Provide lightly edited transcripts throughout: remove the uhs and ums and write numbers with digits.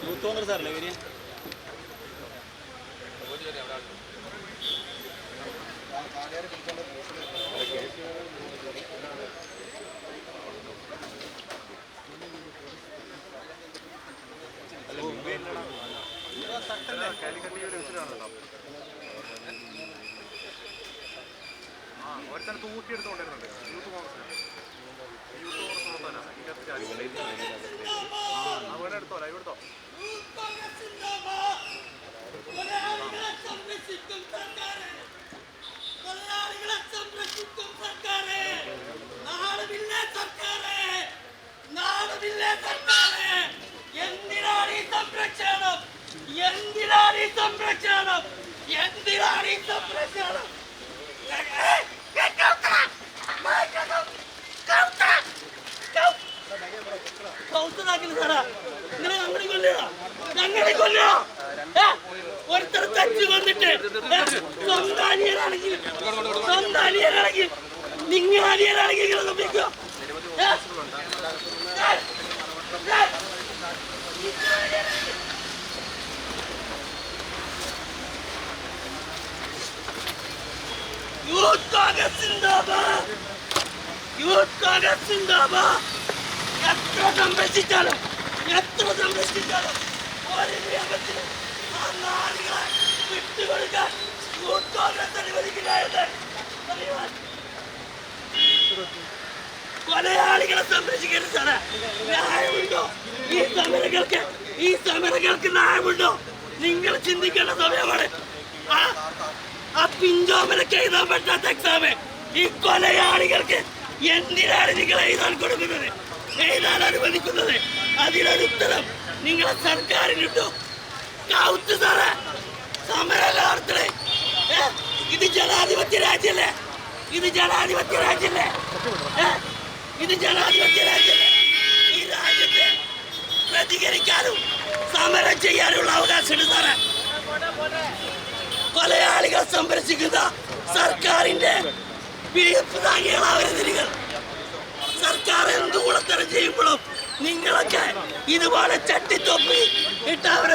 Youth Congress അല്ലേ ഇവര്? ഒരുത്തന്നെ തൂക്കിയെടുത്തോണ്ടിരുന്നുണ്ട് youth Congress അവിടെ എടുത്തോ ലൈവ് എടുത്തോ. എന്തിനാണ് ഈ സംരക്ഷണം? എന്തിനാണ് ഈ സംരക്ഷണം? എന്തിനാണ് ഈ സംരക്ഷണം? ഒരുത്തർ തച്ചു വന്നിട്ട് സ്വന്തം അനിയനാണെങ്കിൽ നിങ്ങൾ അനിയനാണെങ്കിൽ നിങ്ങൾ സംഭവിക്കുക. യൂത്ത് കോൺഗ്രസ് സിന്ദാബാദ്! യൂത്ത് കോൺഗ്രസ് സിന്ദാബാദ്! എത്ര സംരക്ഷിച്ചാലും ഒരു നിയമത്തിലും ആ നാടുകളെ വിട്ടുകൊടുക്കാൻ യൂത്ത് കോൺഗ്രസ് അനുവദിക്കില്ലായിരുന്നു. കൊലയാളികളെ സംരക്ഷിക്കരുത് സാറേ. ന്യായമുണ്ടോ ഈ സമരങ്ങൾക്ക് ന്യായമുണ്ടോ? നിങ്ങൾ ചിന്തിക്കേണ്ട സമയമാണ്. ആ പിഞ്ചോമനക്ക് എഴുതാൻ പറ്റാത്ത എക്സാമ് ഈ കൊലയാളികൾക്ക് എന്തിനാണ് നിങ്ങൾ എഴുതാൻ കൊടുക്കുന്നത്, എഴുതാൻ അനുവദിക്കുന്നത്? അതിനൊരു ഉത്തരം നിങ്ങളെ സർക്കാരിനുണ്ടോ? കൗത്ത് സാറേ, സമരമല്ല നടത്തണേ. ഇത് ജനാധിപത്യ രാജ്യല്ലേ? ഇത് ജനാധിപത്യ രാജ്യല്ലേ? ഈ രാജ്യത്ത് പ്രതികരിക്കാനും സമരം ചെയ്യാനുള്ള അവകാശമുണ്ട് സാറേ. കൊലയാളികൾ സംരക്ഷിക്കുന്ന സർക്കാരിന്റെ പിടിപ്പ് താങ്ങികളാവരുത് നിങ്ങൾ. സർക്കാർ എന്ത് കുളത്തരം ചെയ്യുമ്പോഴും നിങ്ങളൊക്കെ ഇതുപോലെ ചട്ടിത്തൊപ്പി ഇട്ട് അവർ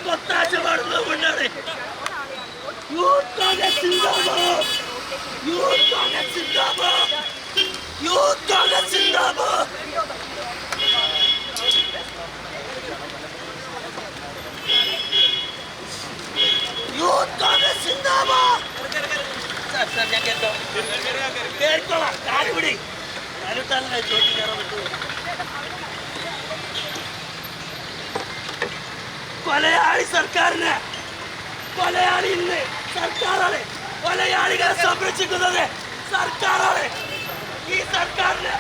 കൊത്താശ പാടുന്നത് കൊണ്ടാണ്. യൂത്ത് കോൺഗ്രസ് സിന്ദാബാദ്! യൂത്ത് കോൺഗ്രസ് സിന്ദാബാദ്! യൂത്ത് കോൺഗ്രസ് സിന്ദാബാദ്! യൂത്ത് കോൺഗ്രസ് സിന്ദാബാദ്! കേൾക്കോളാം. കാലുപിടി കാലുട്ടല്ലേ ചോദിച്ചു കയറാൻ പറ്റുമോ? കൊലയാളി സർക്കാരിന്, കൊലയാളി ഇന്ന് സർക്കാരാണ്. കൊലയാളികളെ സംരക്ഷിക്കുന്നത് സർക്കാരാണ്. ഈ സർക്കാരിന്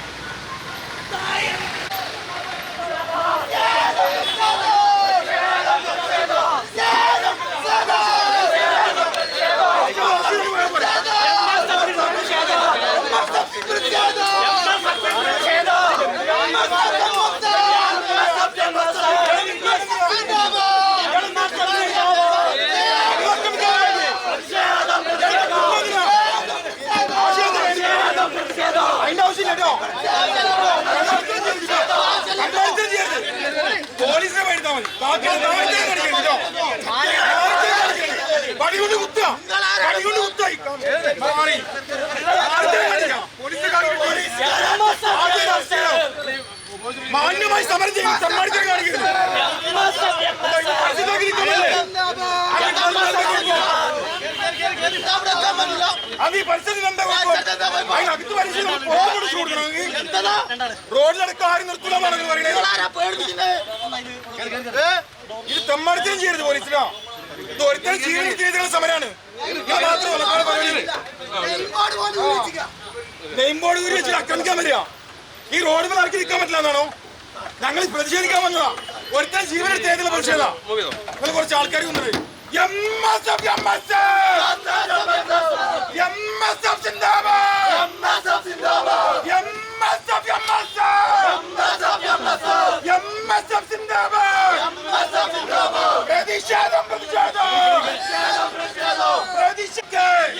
പോലീസിനെ മേടിച്ചാൽ മതി. പടികൊണ്ട് കുത്തുക, പടികൊണ്ട് കുത്തുക. മാന്യമായി സമരം ചെയ്യും. സമ്മാനിക്കാൻ കാണിക്കരുത്. അത് ഈ പരിസ്ഥിതി അകത്ത് പരിശീലനം കൊടുത്തു കൊടുക്കണമെങ്കിൽ റോഡിലടക്കം ആരും നിർത്തണമെന്നാണ് പറയുന്നത്. ഇത് തെമ്മാടത്തിനും ചെയ്യരുത് പോലീസിനോ. ഇത് ഒരിക്കലും ജീവനെടുത്തിരിക്കുന്ന സമരമാണ്. നെയിം ബോർഡ് കൂടി വെച്ചിട്ട് ആക്രമിക്കാൻ വരിക. ഈ റോഡ് മേൽ ആർക്കും നിൽക്കാൻ പറ്റില്ല എന്നാണോ? ഞങ്ങൾ പ്രതിഷേധിക്കാൻ വന്നതാ. ഒരുത്തരം ജീവനെടുത്തേക്കുള്ള പ്രതിഷേധ. നിങ്ങൾ കുറച്ച് ആൾക്കാർ വന്നത് പ്രതിഷേധം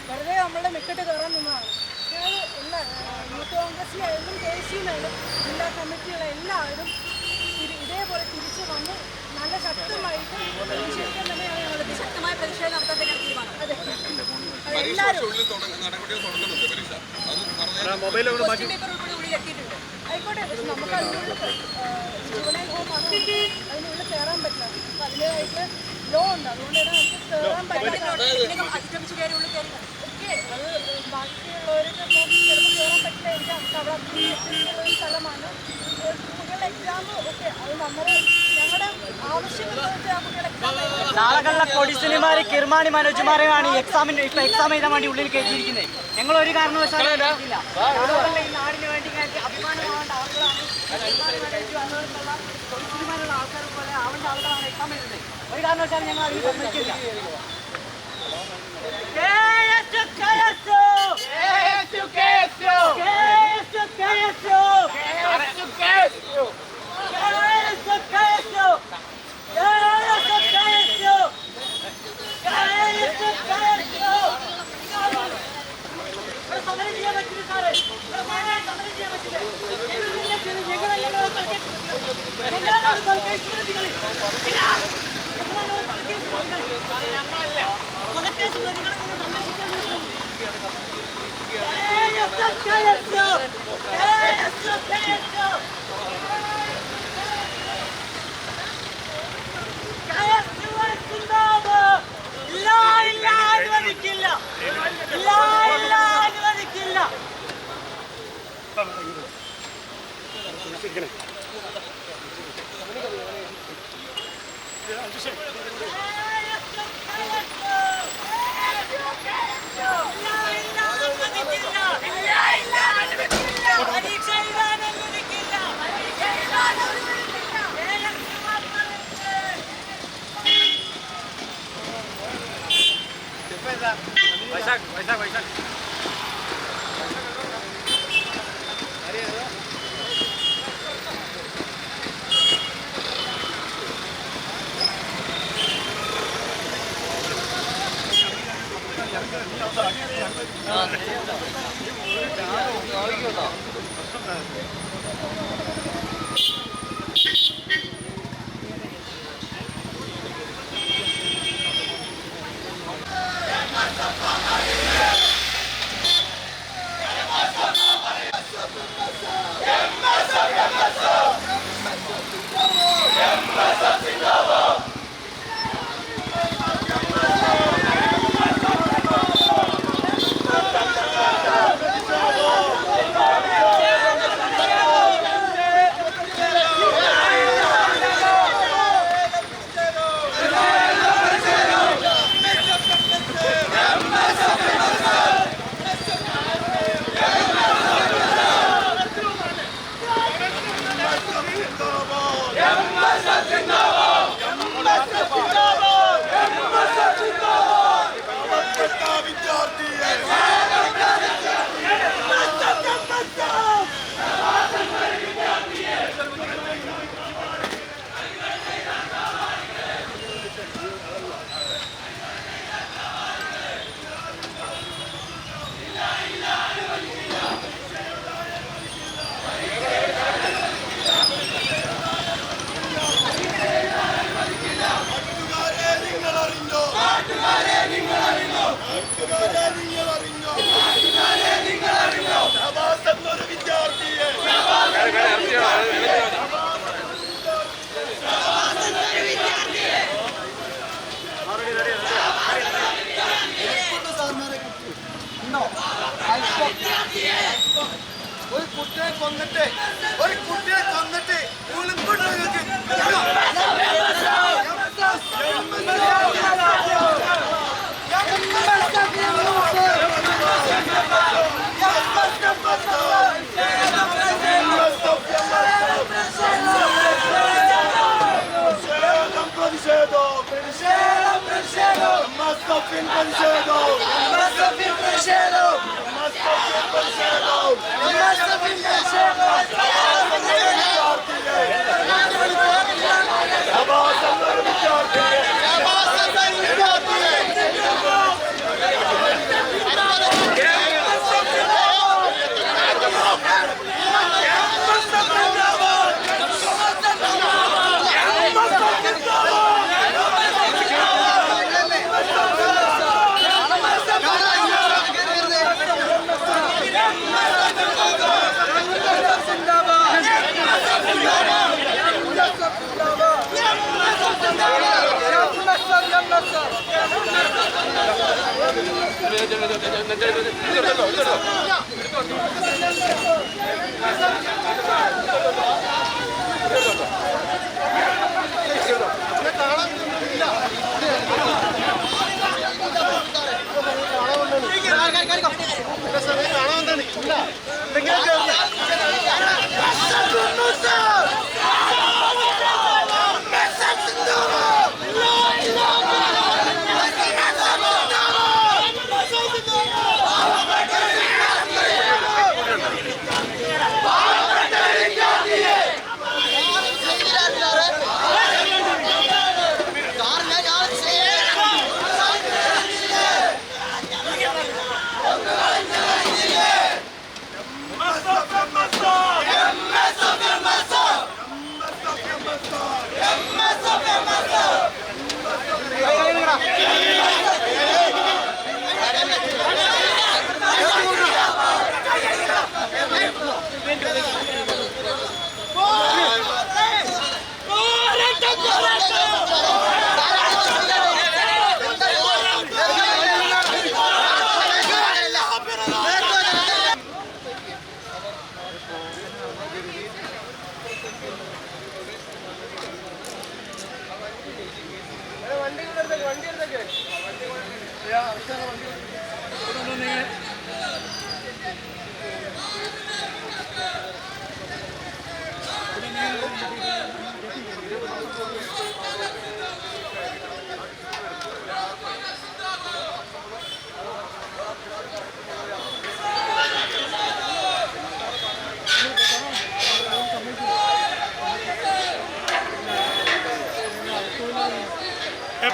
വെറുതെ നമ്മളെ മെക്കിട്ട് കയറാൻ നിന്നതാണ്. എല്ലാ യൂത്ത് കോൺഗ്രസിലായാലും KC-യിലായാലും ജില്ലാ കമ്മിറ്റികളെല്ലാവരും ഇതേപോലെ തിരിച്ചു വന്ന് നല്ല ശക്തമായിട്ട് പ്രതിഷേധിക്കാൻ തന്നെയാണ് ഞങ്ങൾ ശക്തമായ പ്രതിഷേധം നടത്താൻ തന്നെയാണ് തീരുമാനം. അതെ, എല്ലാവരും ഉള്ളിലെത്തിയിട്ടുണ്ട്. ആയിക്കോട്ടെ, പക്ഷെ നമുക്ക് അതിനുള്ളിൽ ജുവനൈൽ ഹോമാണ്, അതിനുള്ളിൽ കയറാൻ പറ്റില്ല. അപ്പം അതിൻ്റെതായിട്ട് ലോ ഉണ്ട്, അതുകൊണ്ട് തന്നെ നമുക്ക് കയറാൻ പറ്റില്ല. അതിക്രമിച്ച് കയറി ഉള്ളിൽ കയറി ഓക്കെ, അത് ബാക്കിയുള്ളവർക്ക് ചിലപ്പോൾ കയറാൻ പറ്റില്ലായിരിക്കാം. നമുക്ക് അവിടെ അത്രയുള്ള ഒരു സ്ഥലമാണ്. കുട്ടികളുടെ എക്സാം ഓക്കെ, അത് നമ്മൾ ഞങ്ങളുടെ ആവശ്യമുള്ളവർക്ക് ആ കുട്ടികളുടെ എക്സാം നാളെ കൊടിസിനിമാര് കിർമാണി മനോജുമാരെയാണ് എക്സാം എഴുതാൻ വേണ്ടി ഉള്ളിൽ കയറ്റിയിരിക്കുന്നത്. ഞങ്ങൾ ഒരു കാരണവശാലും ഈ നാടിന് വേണ്ടി അഭിമാനമാവേണ്ട ആളുകളാണ് കൊടിസിനിമാരുള്ള ആൾക്കാരെ പോലെ ആവേണ്ട ആളുകളാണ് എക്സാം എഴുതുന്നത്. ഒരു കാരണവശാലും ഞങ്ങൾ അതിന് സമ്മതിക്കില്ല. ഒരു കുട്ടിയെ കൊന്നിട്ട്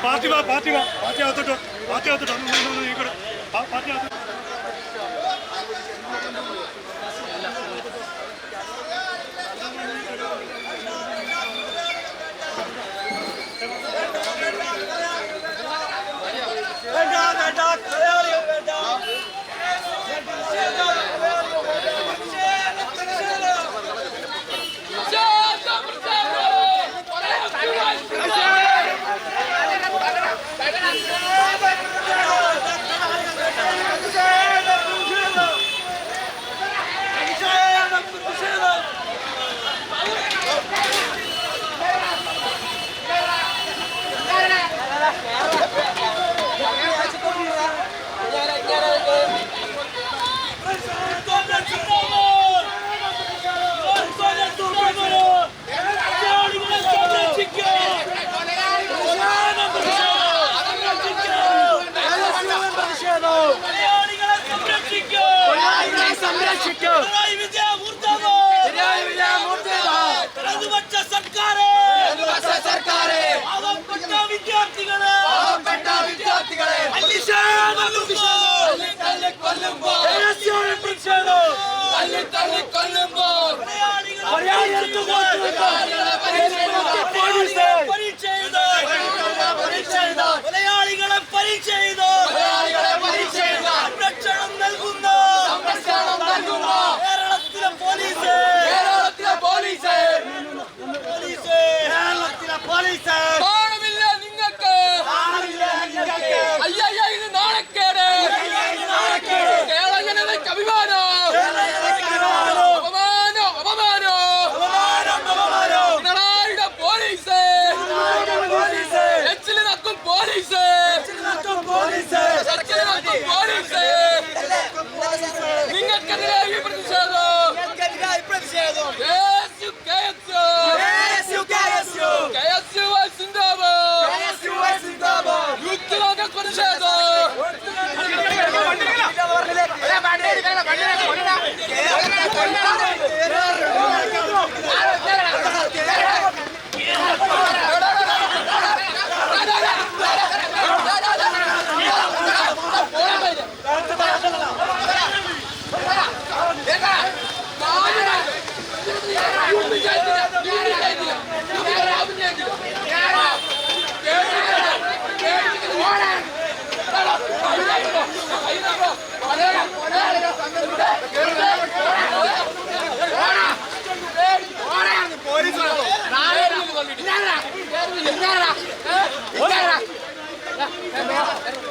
പാർട്ടി അകത്തോട്ടോ പാർട്ടി പരീക്ഷ അല്ല